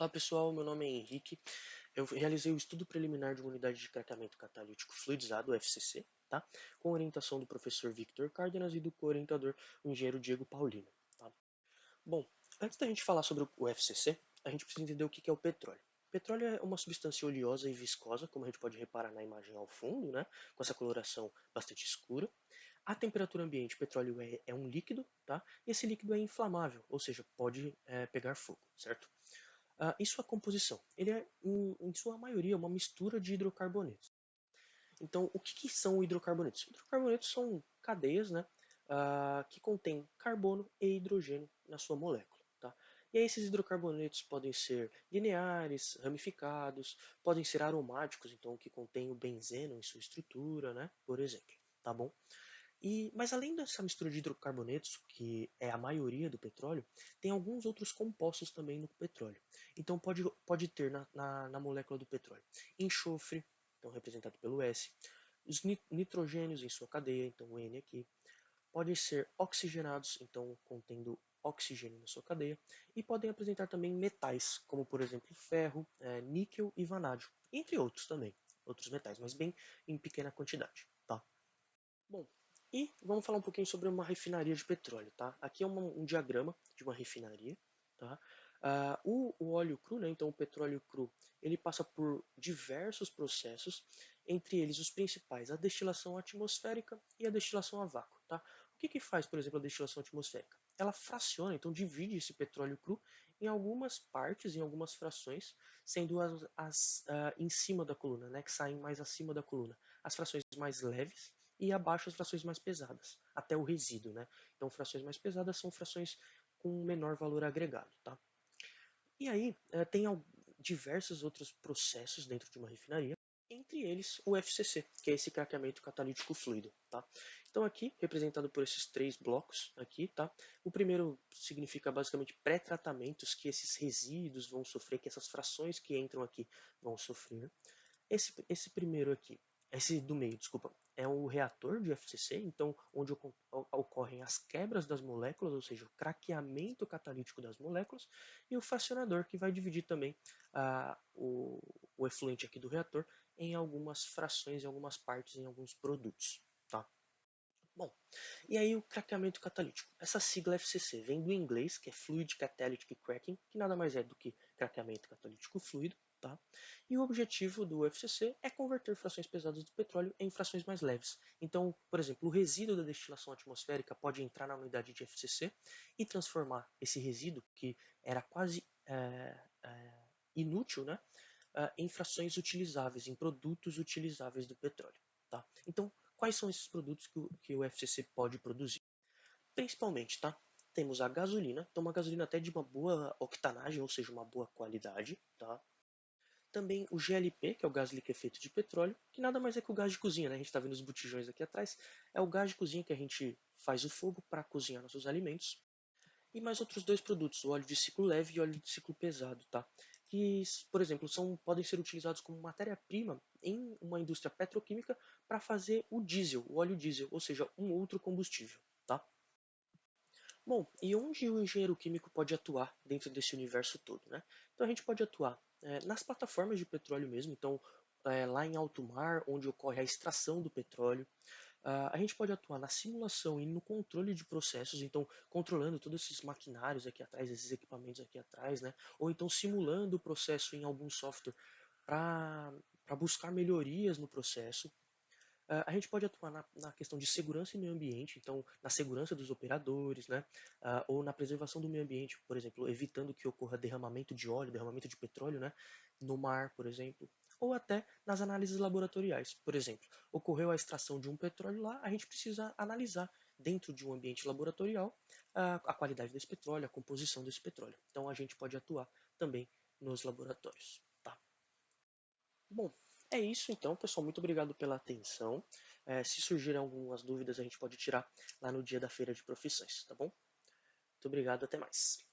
Olá pessoal, meu nome é Henrique. Eu realizei o estudo preliminar de uma unidade de craqueamento catalítico fluidizado, UFCC, tá? Com orientação do professor Victor Cárdenas e do co-orientador, o engenheiro Diego Paulino. Tá? Bom, antes da gente falar sobre o UFCC, a gente precisa entender o que é o petróleo. Petróleo é uma substância oleosa e viscosa, como a gente pode reparar na imagem ao fundo, né? Com essa coloração bastante escura. A temperatura ambiente, petróleo é um líquido, tá? E esse líquido é inflamável, ou seja, pode pegar fogo, certo? E sua composição? Ele é, em sua maioria, uma mistura de hidrocarbonetos. Então, o que são hidrocarbonetos? Hidrocarbonetos são cadeias, né, que contêm carbono e hidrogênio na sua molécula. Tá? E aí, esses hidrocarbonetos podem ser lineares, ramificados, podem ser aromáticos, então que contêm o benzeno em sua estrutura, né, por exemplo. Tá bom? Mas além dessa mistura de hidrocarbonetos, que é a maioria do petróleo, tem alguns outros compostos também no petróleo. Então pode ter na molécula do petróleo enxofre, então representado pelo S, os nitrogênios em sua cadeia, então o N aqui, podem ser oxigenados, então contendo oxigênio na sua cadeia, e podem apresentar também metais, como por exemplo ferro, níquel e vanádio, entre outros também, outros metais, mas bem em pequena quantidade. Tá? Bom, e vamos falar um pouquinho sobre uma refinaria de petróleo, tá? Aqui é um diagrama de uma refinaria, tá? O óleo cru, né, então o petróleo cru, ele passa por diversos processos, entre eles os principais, a destilação atmosférica e a destilação a vácuo, tá? O que faz, por exemplo, a destilação atmosférica? Ela fraciona, então divide esse petróleo cru em algumas partes, em algumas frações, sendo em cima da coluna, né, que saem mais acima da coluna, as frações mais leves e abaixo as frações mais pesadas, até o resíduo, né? Então, frações mais pesadas são frações com menor valor agregado, tá? E aí, tem diversos outros processos dentro de uma refinaria, entre eles o FCC, que é esse craqueamento catalítico fluido, tá? Então aqui, representado por esses três blocos aqui, tá? O primeiro significa basicamente pré-tratamentos que esses resíduos vão sofrer, que essas frações que entram aqui vão sofrer. Esse primeiro aqui, esse do meio, desculpa, é o reator de FCC, então onde ocorrem as quebras das moléculas, ou seja, o craqueamento catalítico das moléculas, e o fracionador, que vai dividir também o efluente aqui do reator em algumas frações, em algumas partes, em alguns produtos. Tá? Bom, e aí o craqueamento catalítico. Essa sigla FCC vem do inglês, que é Fluid Catalytic Cracking, que nada mais é do que craqueamento catalítico fluido. Tá? E o objetivo do FCC é converter frações pesadas do petróleo em frações mais leves. Então, por exemplo, o resíduo da destilação atmosférica pode entrar na unidade de FCC e transformar esse resíduo, que era quase inútil, né, em frações utilizáveis, em produtos utilizáveis do petróleo. Tá? Então, quais são esses produtos que o FCC pode produzir? Principalmente, tá? Temos a gasolina, então uma gasolina até de uma boa octanagem, ou seja, uma boa qualidade, tá? Também o GLP, que é o gás liquefeito de petróleo, que nada mais é que o gás de cozinha, né? A gente está vendo os botijões aqui atrás. É o gás de cozinha que a gente faz o fogo para cozinhar nossos alimentos. E mais outros dois produtos, o óleo de ciclo leve e óleo de ciclo pesado, tá? Que, por exemplo, podem ser utilizados como matéria-prima em uma indústria petroquímica para fazer o diesel, o óleo diesel, ou seja, um outro combustível, tá? Bom, e onde o engenheiro químico pode atuar dentro desse universo todo, né? Então a gente pode atuar nas plataformas de petróleo mesmo, então lá em alto mar, onde ocorre a extração do petróleo. A gente pode atuar na simulação e no controle de processos, então controlando todos esses maquinários aqui atrás, esses equipamentos aqui atrás, né? Ou então simulando o processo em algum software para buscar melhorias no processo. A gente pode atuar na questão de segurança e meio ambiente, então na segurança dos operadores, né? Ou na preservação do meio ambiente, por exemplo, evitando que ocorra derramamento de óleo, derramamento de petróleo, né? No mar, por exemplo. Ou até nas análises laboratoriais. Por exemplo, ocorreu a extração de um petróleo lá, a gente precisa analisar dentro de um ambiente laboratorial a qualidade desse petróleo, a composição desse petróleo. Então a gente pode atuar também nos laboratórios. Tá? Bom, é isso então, pessoal. Muito obrigado pela atenção. Se surgirem algumas dúvidas, a gente pode tirar lá no dia da feira de profissões, tá bom? Muito obrigado, até mais.